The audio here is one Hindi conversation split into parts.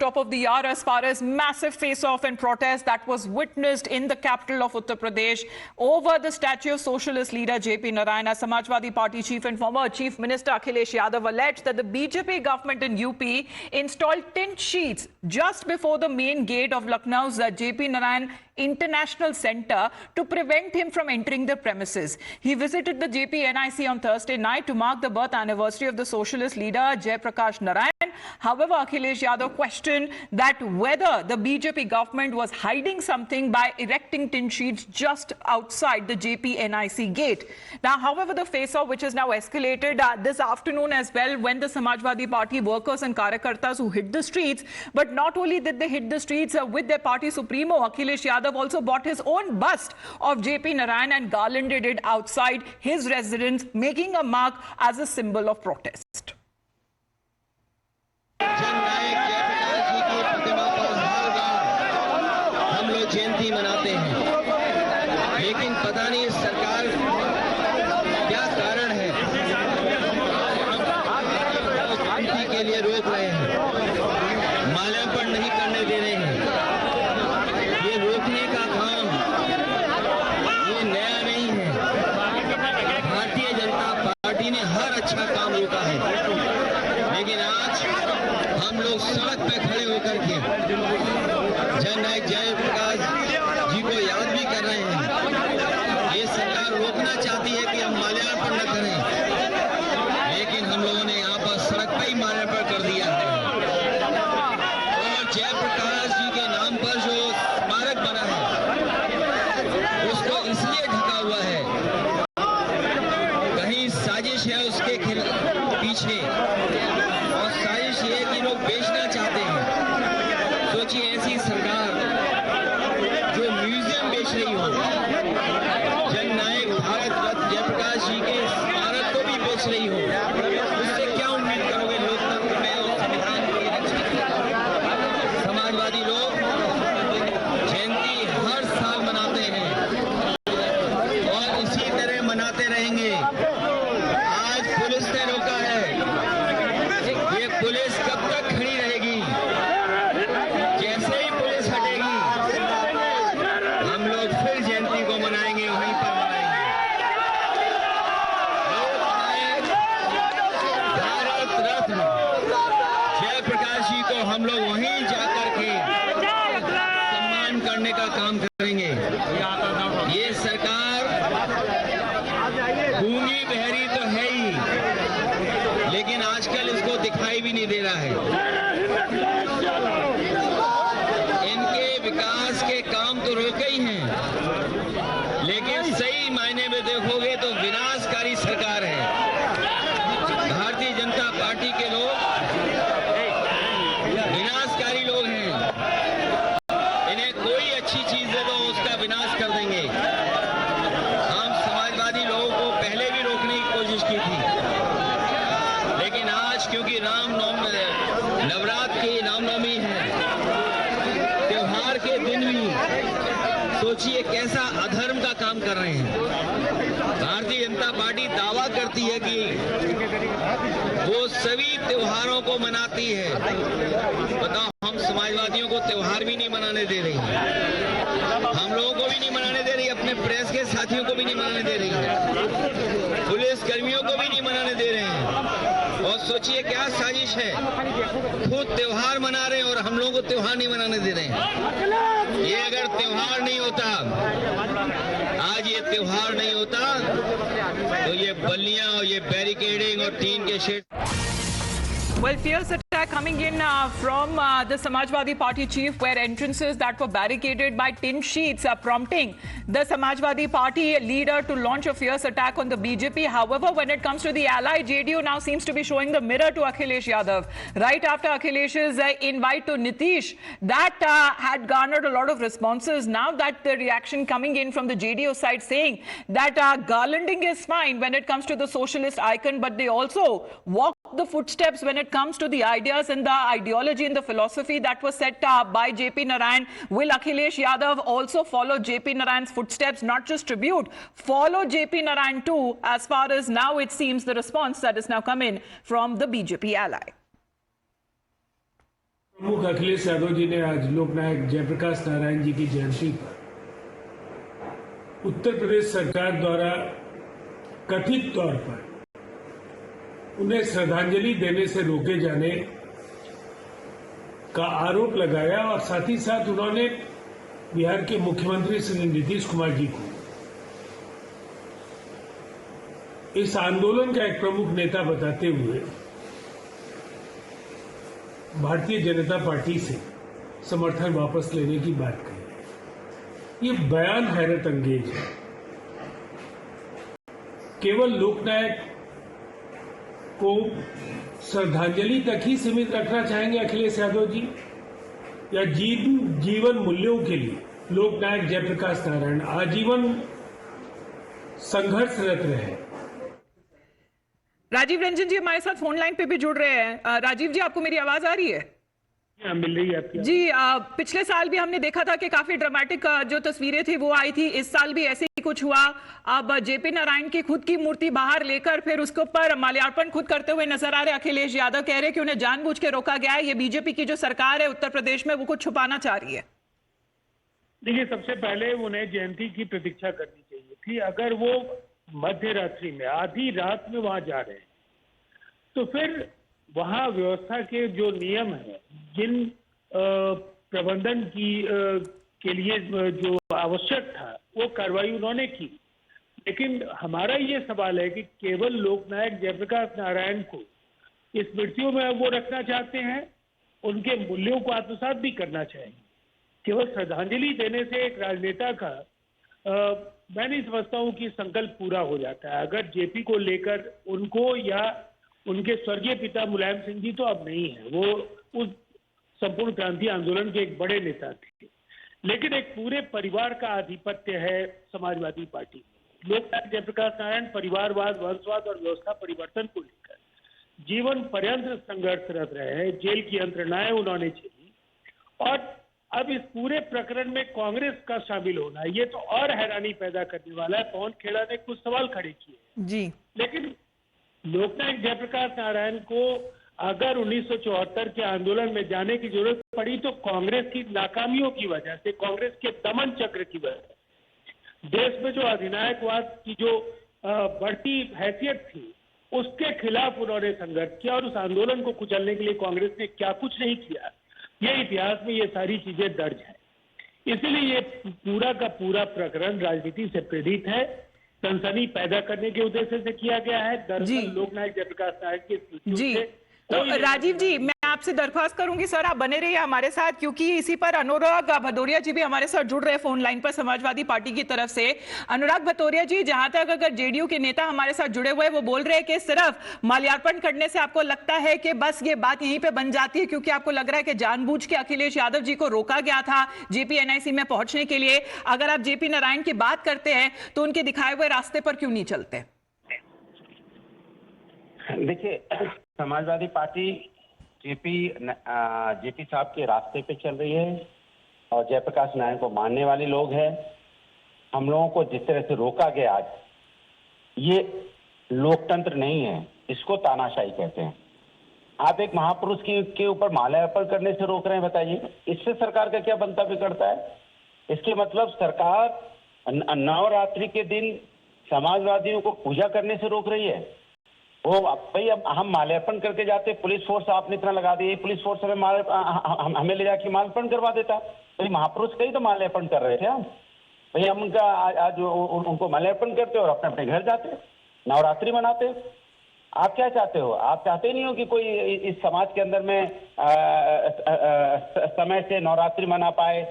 top of the hour as far as massive face-off and protest that was witnessed in the capital of Uttar Pradesh over the statue of socialist leader JP Narayana. Samajwadi Party chief and former Chief Minister Akhilesh Yadav alleged that the BJP government in UP installed tint sheets just before the main gate of Lucknow's JP Narayan International Center to prevent him from entering the premises. He visited the JP NIC on Thursday night to mark the birth anniversary of the socialist leader Jai Prakash Narayan. However, Akhilesh Yadav questioned that whether the BJP government was hiding something by erecting tin sheets just outside the JP NIC gate. Now, however, the face-off which has now escalated this afternoon as well when the Samajwadi Party workers and Karyakartas who hit the streets, but not only did they hit the streets with their party supremo, Akhilesh Yadav also bought his own bust of JP Narayan and garlanded it outside his residence, making a mark as a symbol of protest. जननायक जयप्रकाश जी की प्रतिमा पर हर बार हम लोग जयंती मनाते हैं, लेकिन पता नहीं सरकार क्या कारण है जयंती के लिए रोक रहे हैं, माल्यार्पण नहीं करने दे रहे हैं। ये रोकने का काम ये नया नहीं है। भारतीय जनता पार्टी ने हर अच्छा काम रोका है, लेकिन आज हम लोग सड़क पे खड़े होकर के जननायक जयप्रकाश जी को याद भी कर रहे हैं। ये सरकार रोकना चाहती है कि हम माल्यार्पण न करें, लेकिन हम लोगों ने यहाँ पर सड़क पे ही माल्यार्पण कर दिया है। और जयप्रकाश जी के नाम पर जो स्मारक बना है उसको इसलिए ढका हुआ है, कहीं साजिश है उसके पीछे, और साजिश ये कि लोग बेचना चाहते हैं। सोचिए ऐसी सरकार जो म्यूजियम बेच रही हो, जननायक भारत रत्न जयप्रकाश जी के स्मारक को भी बेच रही हो, उससे क्या उम्मीद करोगे लोकतंत्र में और संविधान की रक्षा की। समाजवादी लोग जयंती हर साल मनाते हैं और इसी तरह मनाते रहेंगे। आज पुलिस ने रोका है, ये पुलिस कब तक खड़ी रहेगी? जैसे ही पुलिस हटेगी हम लोग फिर जयंती को मनाएंगे, वहीं पर मनाएंगे। भारत रत्न जयप्रकाश जी को हम लोग वहीं जाकर के सम्मान करने का काम करेंगे। ये सरकार गूंगी बहरी तो है ही, लेकिन आजकल इसको दिखाई भी नहीं दे रहा है। इनके विकास के काम तो रोके ही हैं, लेकिन सही मायने में देखोगे तो विनाशकारी सरकार है। भारतीय जनता पार्टी के लोग विनाशकारी लोग हैं, इन्हें कोई अच्छी चीज दे दो उसका विनाश कर देंगे। हम समाजवादी लोगों को पहले भी रोकने की कोशिश की थी, लेकिन आज क्योंकि नवरात्र की रामनवमी है, त्योहार के दिन भी सोचिए कैसा अधर्म का काम कर रहे हैं। भारतीय जनता पार्टी दावा करती है कि वो सभी त्योहारों को मनाती है, बताओ हम समाजवादियों को त्योहार भी नहीं मनाने दे रही, हम लोगों को भी नहीं मनाने दे रही, अपने प्रेस के साथियों को भी नहीं मनाने दे रही है, पुलिस कर्मियों को भी नहीं मनाने दे रहे हैं। और सोचिए क्या साजिश है, खुद त्योहार मना रहे हैं और हम लोगों को त्योहार नहीं मनाने दे रहे हैं। ये अगर त्योहार नहीं होता, आज ये त्योहार नहीं होता, तो ये बल्लियां और ये बैरिकेडिंग और टीन के shade. Well, fierce attack coming in from the Samajwadi Party chief, where entrances that were barricaded by tin sheets prompting the Samajwadi Party leader to launch a fierce attack on the BJP. However, when it comes to the ally, JDU now seems to be showing the mirror to Akhilesh Yadav. Right after Akhilesh's invite to Nitish, that had garnered a lot of responses. Now that the reaction coming in from the JDU side saying that garlanding is fine when it comes to the socialist icon, but they also walk the footsteps when it comes to the ideas and the ideology and the philosophy that was set by JP Narayan. Will Akhilesh Yadav also follow JP Narayan's footsteps, not just tribute, follow JP Narayan too, as far as now it seems the response that is now come in from the BJP ally? प्रमुख अखिलेश यादव जी ने आज लोकनायक जयप्रकाश नारायण जी की जयंती पर उत्तर प्रदेश सरकार द्वारा कथित तौर पर उन्हें श्रद्धांजलि देने से रोके जाने का आरोप लगाया और साथ ही साथ उन्होंने बिहार के मुख्यमंत्री श्री नीतीश कुमार जी को इस आंदोलन का एक प्रमुख नेता बताते हुए भारतीय जनता पार्टी से समर्थन वापस लेने की बात कही। ये बयान हैरत अंगेज है। केवल लोकनायक को श्रद्धांजलि तक ही सीमित रखना चाहेंगे अखिलेश यादव जी, या जीवन मूल्यों के लिए लोकनायक जयप्रकाश नारायण आजीवन संघर्षरत रहे। राजीव रंजन जी हमारे साथ फोन लाइन पे भी जुड़ रहे हैं। राजीव जी, आपको मेरी आवाज आ रही है? मिल रही है आपकी जी। पिछले साल भी हमने देखा था कि काफी ड्रामेटिक जो तस्वीरें थी वो आई थी। इस साल भी ऐसे ही कुछ हुआ। अब जेपी नारायण की खुद की मूर्ति बाहर लेकर फिर उसके ऊपर माल्यार्पण खुद करते हुए नजर आ रहे अखिलेश यादव। कह रहे कि उन्हें जानबूझ के रोका गया है। ये बीजेपी की जो सरकार है उत्तर प्रदेश में वो कुछ छुपाना चाह रही है। देखिए, सबसे पहले उन्हें जयंती की प्रतीक्षा करनी चाहिए थी। अगर वो मध्य रात्रि में आधी रात में वहां जा रहे हैं तो फिर वहां व्यवस्था के जो नियम है, जिन प्रबंधन के लिए जो आवश्यक था वो कार्रवाई उन्होंने की। लेकिन हमारा ये सवाल है कि केवल लोकनायक जयप्रकाश नारायण को स्मृतियों में वो रखना चाहते हैं, उनके मूल्यों को आत्मसात भी करना चाहेंगे। केवल श्रद्धांजलि देने से एक राजनेता का मैं नहीं समझता हूं कि संकल्प पूरा हो जाता है। अगर जेपी को लेकर उनको या उनके स्वर्गीय पिता मुलायम सिंह जी तो अब नहीं है, वो उस संपूर्ण क्रांति आंदोलन के एक बड़े नेता थे, लेकिन एक पूरे परिवार का आधिपत्य है समाजवादी पार्टी में। लोकनायक जयप्रकाश नारायण परिवारवाद, वंशवाद और व्यवस्था परिवर्तन को लेकर जीवन पर्यंत संघर्षरत रहे हैं। जेल की यंत्रणाएं उन्होंने झेली और अब इस पूरे प्रकरण में कांग्रेस का शामिल होना ये तो और हैरानी पैदा करने वाला है। पवन खेड़ा ने कुछ सवाल खड़े किए जी, लेकिन लोकनायक जयप्रकाश नारायण को अगर 1974 के आंदोलन में जाने की जरूरत पड़ी तो कांग्रेस की नाकामियों की वजह से, कांग्रेस के दमन चक्र की वजह से, देश में जो अधिनायकवाद की जो बढ़ती हैसियत थी उसके खिलाफ उन्होंने संघर्ष किया और उस आंदोलन को कुचलने के लिए कांग्रेस ने क्या कुछ नहीं किया, ये इतिहास में ये सारी चीजें दर्ज है। इसीलिए ये पूरा का पूरा प्रकरण राजनीति से प्रेरित है, सनसनी पैदा करने के उद्देश्य से किया गया है। दरअसल लोकनायक जयप्रकाश नारायण की स्मृतियों से तो राजीव जी, मैं आपसे दरख्वास्त करूंगी सर आप बने रहिए हमारे साथ, क्योंकि इसी पर अनुराग भदौरिया जी भी हमारे साथ जुड़ रहे हैं फोन लाइन पर समाजवादी पार्टी की तरफ से। अनुराग भदौरिया जी, जहां तक अगर जेडीयू के नेता हमारे साथ जुड़े हुए वो बोल रहे हैं कि सिर्फ माल्यार्पण करने से आपको लगता है कि बस ये बात यहीं पे बन जाती है, क्योंकि आपको लग रहा है कि जानबूझ के अखिलेश यादव जी को रोका गया था जेपी एनआईसी में पहुंचने के लिए। अगर आप जेपी नारायण की बात करते हैं तो उनके दिखाए हुए रास्ते पर क्यों नहीं चलते? देखिए, समाजवादी पार्टी जेपी साहब के रास्ते पे चल रही है और जयप्रकाश नारायण को मानने वाले लोग हैं। हम लोगों को जिस तरह से रोका गया आज, ये लोकतंत्र नहीं है, इसको तानाशाही कहते हैं। आप एक महापुरुष के ऊपर माल्यार्पण करने से रोक रहे हैं, बताइए इससे सरकार का क्या बनता बिगड़ता है? इसके मतलब सरकार नवरात्रि के दिन समाजवादियों को पूजा करने से रोक रही है। वो भाई, अब हम माल्यार्पण करके जाते, पुलिस फोर्स आपने इतना लगा दी, पुलिस फोर्स हमें ले जाके माल्यार्पण करवा देता। भाई महापुरुष कई तो माल्यार्पण कर रहे थे हम, भाई हम उनका आज उनको माल्यार्पण करते और अपने अपने घर जाते, नवरात्रि मनाते। आप क्या चाहते हो? आप चाहते नहीं हो कि कोई इस समाज के अंदर में समय से नवरात्रि मना पाए,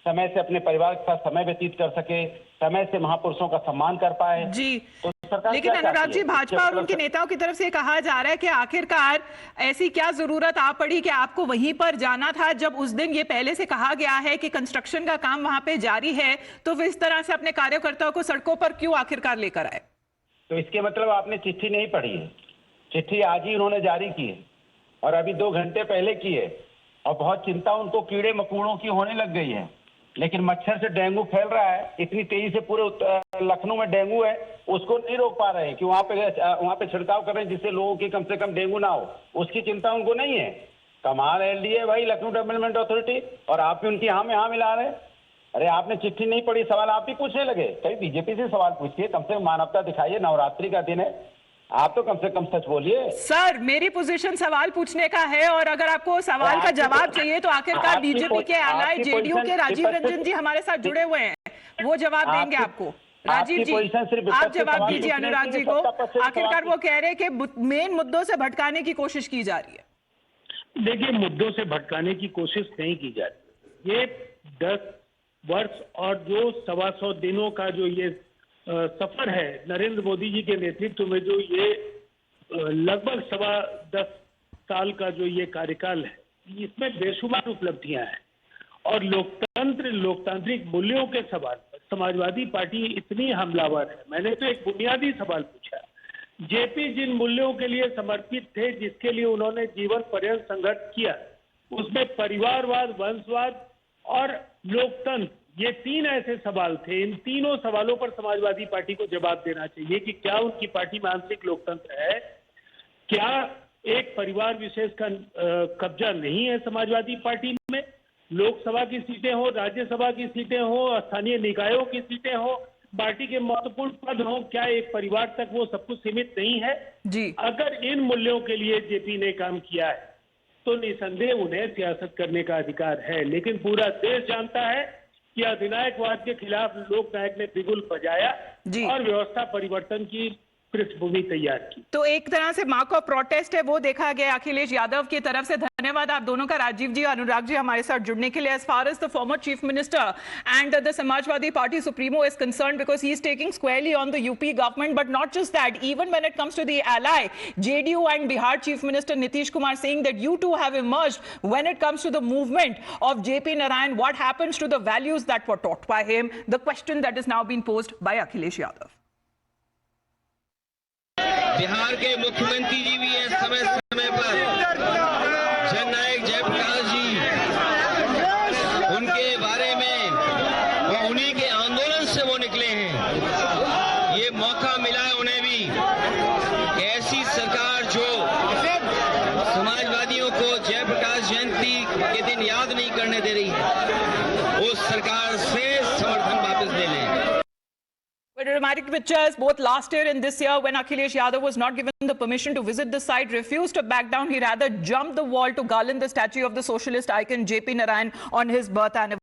समय से अपने परिवार के साथ समय व्यतीत कर सके, समय से महापुरुषों का सम्मान कर पाए जी। तो लेकिन अनुराग जी, भाजपा और उनके नेताओं की तरफ से कहा जा रहा है कि आखिरकार ऐसी क्या जरूरत आ पड़ी कि आपको वहीं पर जाना था, जब उस दिन ये पहले से कहा गया है कि कंस्ट्रक्शन का काम वहां पे जारी है, तो वे इस तरह से अपने कार्यकर्ताओं को सड़कों पर क्यों आखिरकार लेकर आए? तो इसके मतलब आपने चिट्ठी नहीं पढ़ी है। चिट्ठी आज ही उन्होंने जारी की है और अभी 2 घंटे पहले की है, और बहुत चिंता उनको कीड़े मकोड़ों की होने लग गई है। लेकिन मच्छर से डेंगू फैल रहा है, इतनी तेजी से पूरे लखनऊ में डेंगू है, उसको नहीं रोक पा रहे हैं कि वहां पे छिड़काव कर रहे हैं जिससे लोगों की कम से कम डेंगू ना हो, उसकी चिंता उनको नहीं है। कमाल एलडीए भाई, लखनऊ डेवलपमेंट अथॉरिटी, और आप भी उनकी हाँ में हाँ मिला रहे। अरे आपने चिट्ठी नहीं पढ़ी, सवाल आप ही पूछने लगे। कहीं बीजेपी से सवाल पूछिए, कम से कम मानवता दिखाइए, नवरात्रि का दिन है, आप तो कम से कम सच बोलिए। सर, मेरी पोजीशन सवाल पूछने का है, और अगर आपको सवाल का जवाब चाहिए तो आखिरकार बीजेपी के एलाय जेडीयू के राजीव रंजन जी हमारे साथ जुड़े हुए हैं, वो जवाब देंगे आपको। राजीव जी, आप जवाब दीजिए अनुराग जी को। आखिरकार वो कह रहे हैं कि मेन मुद्दों से भटकाने की कोशिश की जा रही है। देखिए, मुद्दों से भटकाने की कोशिश नहीं की जा रही। ये 10 वर्ष और जो 125 दिनों का जो ये सफर है नरेंद्र मोदी जी के नेतृत्व में, जो ये लगभग 10.25 साल का जो ये कार्यकाल है, इसमें बेशुमार उपलब्धियां हैं। और लोकतांत्रिक मूल्यों के सवाल पर समाजवादी पार्टी इतनी हमलावर है। मैंने तो एक बुनियादी सवाल पूछा, जेपी जिन मूल्यों के लिए समर्पित थे, जिसके लिए उन्होंने जीवन पर्यंत संघर्ष किया, उसमें परिवारवाद, वंशवाद और लोकतंत्र, ये 3 ऐसे सवाल थे। इन तीनों सवालों पर समाजवादी पार्टी को जवाब देना चाहिए कि क्या उनकी पार्टी में आंतरिक लोकतंत्र है, क्या एक परिवार विशेष का कब्जा नहीं है समाजवादी पार्टी में, लोकसभा की सीटें हो, राज्यसभा की सीटें हो, स्थानीय निकायों की सीटें हो, पार्टी के महत्वपूर्ण पद हो, क्या एक परिवार तक वो सब कुछ सीमित नहीं है जी। अगर इन मूल्यों के लिए जेपी ने काम किया है तो निसंदेह उन्हें सियासत करने का अधिकार है। लेकिन पूरा देश जानता है कि अधिनायकवाद के खिलाफ लोकनायक ने बिगुल बजाया और व्यवस्था परिवर्तन की पृष्ठभूमि तैयार की। तो एक तरह से मार्क ऑफ प्रोटेस्ट है वो देखा गया अखिलेश यादव की तरफ से। धन्यवाद आप दोनों का, राजीव जी, अनुराग जी, हमारे साथ जुड़ने के लिए। As far as the former chief minister and the Samajwadi Party Supremo is concerned, because he is taking squarely on the UP government, but not just that, even when it comes to the ally JDU and Bihar Chief Minister Nitish Kumar saying that you two have emerged when it comes to the movement of JP Narayan. What happens to the values that were taught by him? The question that is now being posed by Akhilesh Yadav. Bihar के मुख्यमंत्री जी भी हैं समय समय पर, जननायक जयप्रकाश जी, उनके बारे में वो उन्हीं के आंदोलन से वो निकले हैं। ये मौका मिला है उन्हें भी, ऐसी सरकार जो समाजवादियों को जयप्रकाश जयंती के दिन याद नहीं करने दे रही है, उस सरकार से समर्थन वापस ले लें। Dramatic pictures both last year and this year when Akhilesh Yadav was not given the permission to visit the site, refused to back down. He rather jumped the wall to garland the statue of the socialist icon JP Narayan on his birth anniversary.